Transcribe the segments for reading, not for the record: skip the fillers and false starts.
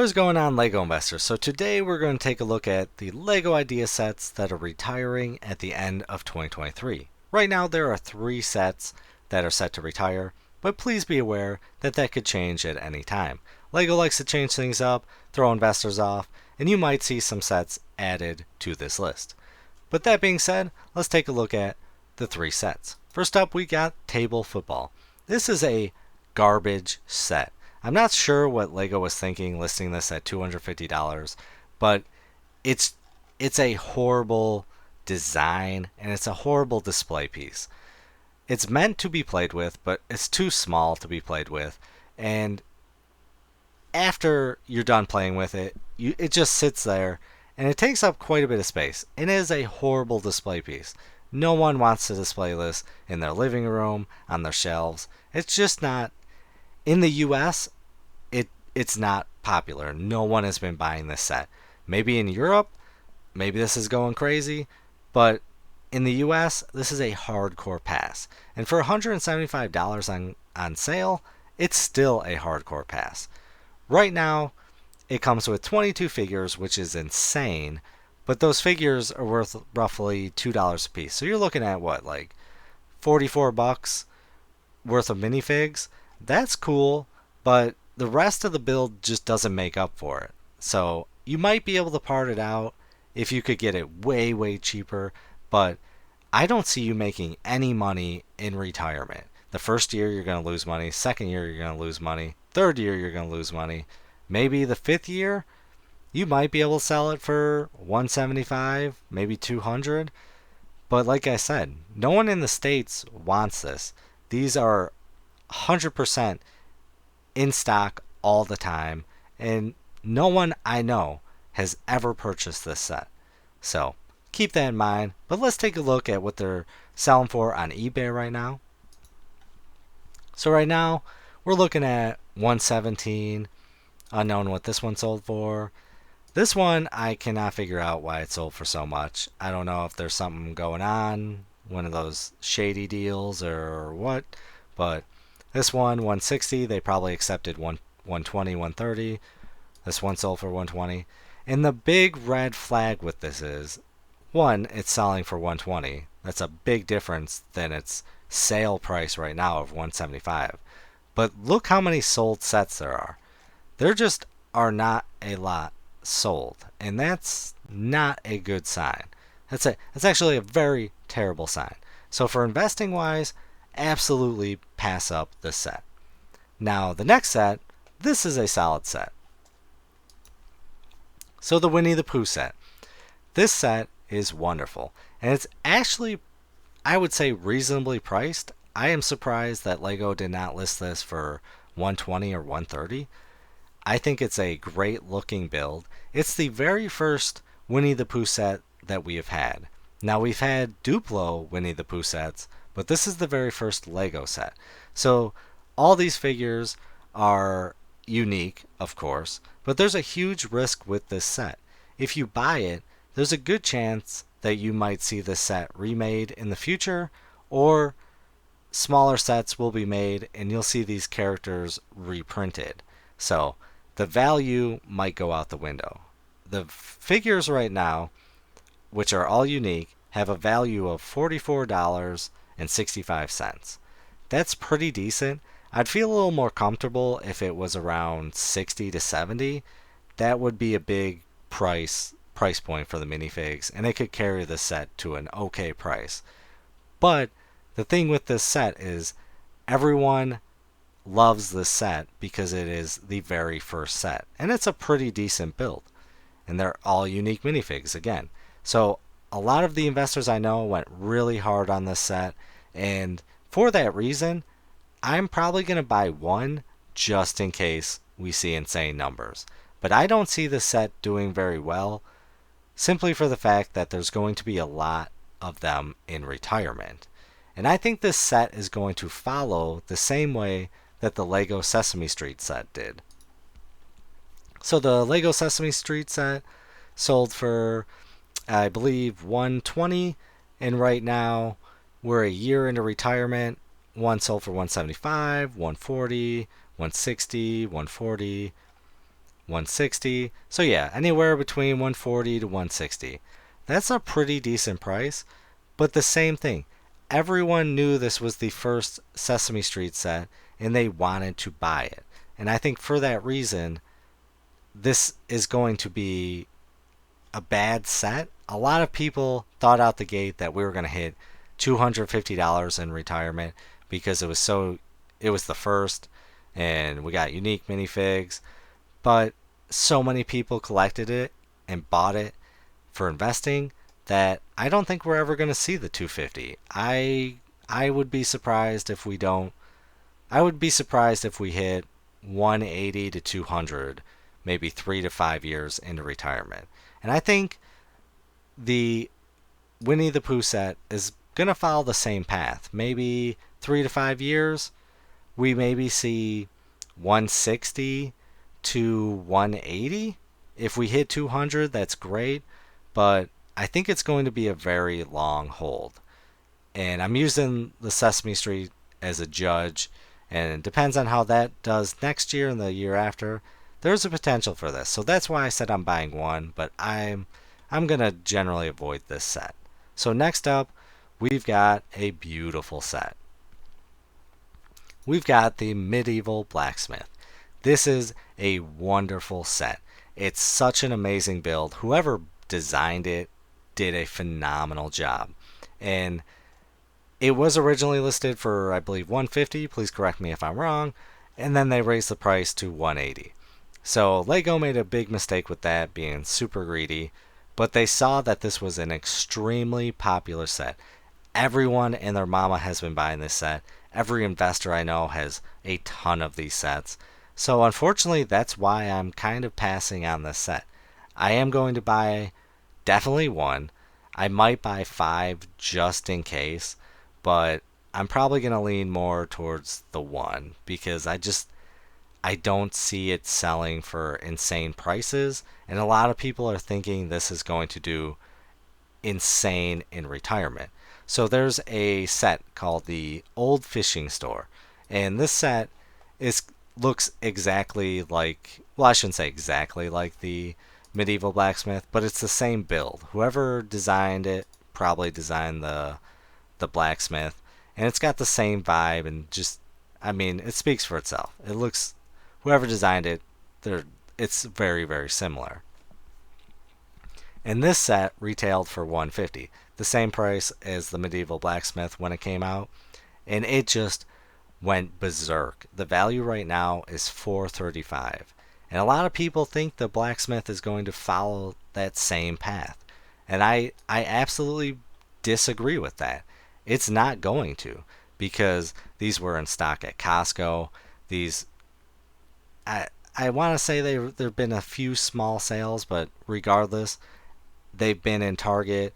What is going on, LEGO investors? So today we're going to take a look at the LEGO idea sets that are retiring at the end of 2023. Right now there are 3 sets that are set to retire, but please be aware that that could change at any time. LEGO likes to change things up, throw investors off, and you might see some sets added to this list. But that being said, let's take a look at the 3 sets. First up, we got table football. This is a garbage set. I'm not sure what LEGO was thinking listing this at $250, but it's a horrible design and it's a horrible display piece. It's meant to be played with, but it's too small to be played with, and after you're done playing with it, it just sits there and it takes up quite a bit of space. It is a horrible display piece. No one wants to display this in their living room, on their shelves. It's just not. In the US, it's not popular. No one has been buying this set. Maybe in Europe, maybe this is going crazy, but in the US, this is a hardcore pass. And for $175 on sale, it's still a hardcore pass. Right now, it comes with 22 figures, which is insane, but those figures are worth roughly $2 a piece. So you're looking at what, like $44 worth of minifigs? That's cool, but the rest of the build just doesn't make up for it. So you might be able to part it out if you could get it way, way cheaper, but I don't see you making any money in retirement. The first year you're going to lose money, second year you're going to lose money, third year you're going to lose money. Maybe the 5th year you might be able to sell it for 175, maybe 200. But like I said, no one in the States wants this. These are 100% in stock all the time, and no one I know has ever purchased this set. So keep that in mind, but let's take a look at what they're selling for on eBay right now. So right now we're looking at 117, unknown what this one sold for. This one I cannot figure out why it sold for so much. I don't know if there's something going on, one of those shady deals or what, but this one, 160, they probably accepted 120, 130. This one sold for 120. And the big red flag with this is, one, it's selling for 120. That's a big difference than its sale price right now of 175. But look how many sold sets there are. There just are not a lot sold. And that's not a good sign. That's actually a very terrible sign. So for investing wise, absolutely pass up this set. Now the next set, this is a solid set. So the Winnie the Pooh set. This set is wonderful, and it's actually, I would say, reasonably priced. I am surprised that LEGO did not list this for 120 or 130. I think it's a great looking build. It's the very first Winnie the Pooh set that we have had. Now we've had Duplo Winnie the Pooh sets, but this is the very first LEGO set. So all these figures are unique, of course, but there's a huge risk with this set. If you buy it, there's a good chance that you might see this set remade in the future, or smaller sets will be made and you'll see these characters reprinted. So the value might go out the window. The figures right now, which are all unique, have a value of $44.65. That's pretty decent. I'd feel a little more comfortable if it was around 60 to 70. That would be a big price point for the minifigs, and it could carry the set to an okay price. But the thing with this set is everyone loves this set because it is the very first set, and it's a pretty decent build. And they're all unique minifigs again. So a lot of the investors I know went really hard on this set, and for that reason, I'm probably going to buy one just in case we see insane numbers. But I don't see the set doing very well, simply for the fact that there's going to be a lot of them in retirement. And I think this set is going to follow the same way that the LEGO Sesame Street set did. So the LEGO Sesame Street set sold for, I believe, 120, and right now we're a year into retirement. One sold for 175, 140, 160, 140. 160. So yeah, anywhere between 140 to 160. That's a pretty decent price, but the same thing. Everyone knew this was the first Sesame Street set and they wanted to buy it. And I think for that reason, this is going to be a bad set. A lot of people thought out the gate that we were going to hit $250 in retirement because it was the first and we got unique minifigs, but so many people collected it and bought it for investing that I don't think we're ever going to see the 250. I would be surprised if we don't. I would be surprised if we hit 180 to 200 maybe 3 to 5 years into retirement. And I think the Winnie the Pooh set is going to follow the same path. Maybe 3 to 5 years, we maybe see 160 to 180. If we hit 200, that's great, but I think it's going to be a very long hold. And I'm using the Sesame Street as a judge, and it depends on how that does next year and the year after. There's a potential for this, so that's why I said I'm buying one, but I'm gonna generally avoid this set. So next up, we've got a beautiful set. We've got the Medieval Blacksmith. This is a wonderful set. It's such an amazing build. Whoever designed it did a phenomenal job. And it was originally listed for, I believe, 150. Please correct me if I'm wrong. And then they raised the price to 180. So Lego made a big mistake with that, being super greedy. But they saw that this was an extremely popular set. Everyone and their mama has been buying this set. Every investor I know has a ton of these sets. So unfortunately, that's why I'm kind of passing on this set. I am going to buy definitely one. I might buy 5 just in case, but I'm probably going to lean more towards the one because I don't see it selling for insane prices, and a lot of people are thinking this is going to do insane in retirement. So there's a set called the Old Fishing Store, and this set looks exactly like, well, I shouldn't say exactly like the Medieval Blacksmith, but it's the same build. Whoever designed it probably designed the blacksmith, and it's got the same vibe and just, I mean, it speaks for itself. It looks, whoever designed it, it's very, very similar. And this set retailed for 150, the same price as the Medieval Blacksmith when it came out, and it just went berserk. The value right now is 435. And a lot of people think the blacksmith is going to follow that same path. And I absolutely disagree with that. It's not going to, because these were in stock at Costco. These I want to say there've been a few small sales, but regardless, they've been in Target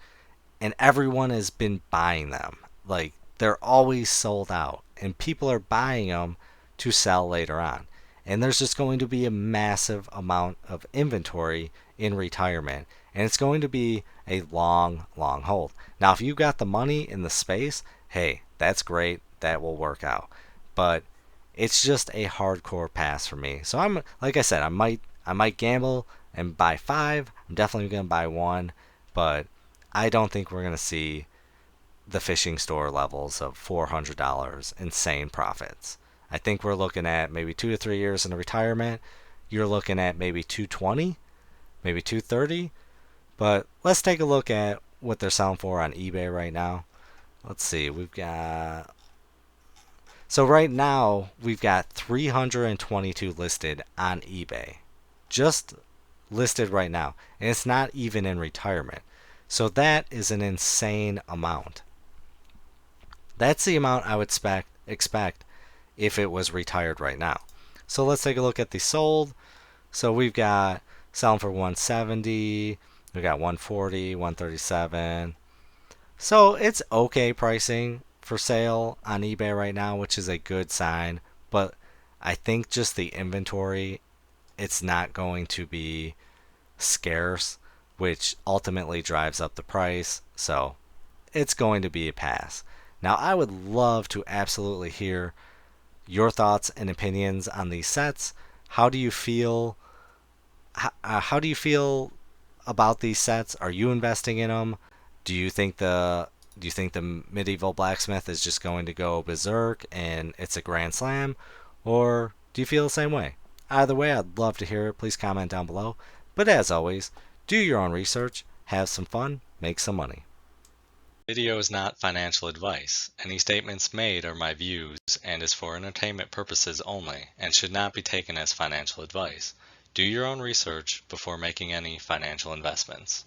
and everyone has been buying them. Like, they're always sold out and people are buying them to sell later on. And there's just going to be a massive amount of inventory in retirement, and it's going to be a long, long hold. Now, if you got the money in the space, hey, that's great. That will work out. But it's just a hardcore pass for me. So I'm, like I said, I might gamble and buy 5. I'm definitely going to buy 1, but I don't think we're going to see the fishing store levels of $400 insane profits. I think we're looking at maybe 2 to 3 years into retirement. You're looking at maybe 220, maybe 230. But let's take a look at what they're selling for on eBay right now. Let's see. So right now we've got 322 listed on eBay. Just listed right now, and it's not even in retirement. So that is an insane amount. That's the amount I would expect if it was retired right now. So let's take a look at the sold. So we've got selling for 170, we got 140, 137. So it's okay pricing for sale on eBay right now, which is a good sign, but I think just the inventory, it's not going to be scarce, which ultimately drives up the price. So it's going to be a pass. Now, I would love to absolutely hear your thoughts and opinions on these sets. How do you feel How do you feel about these sets? Are you investing in them? Do you think the medieval blacksmith is just going to go berserk and it's a grand slam, or do you feel the same way? Either way, I'd love to hear it. Please comment down below. But as always, do your own research, have some fun, make some money. Video is not financial advice. Any statements made are my views and is for entertainment purposes only and should not be taken as financial advice. Do your own research before making any financial investments.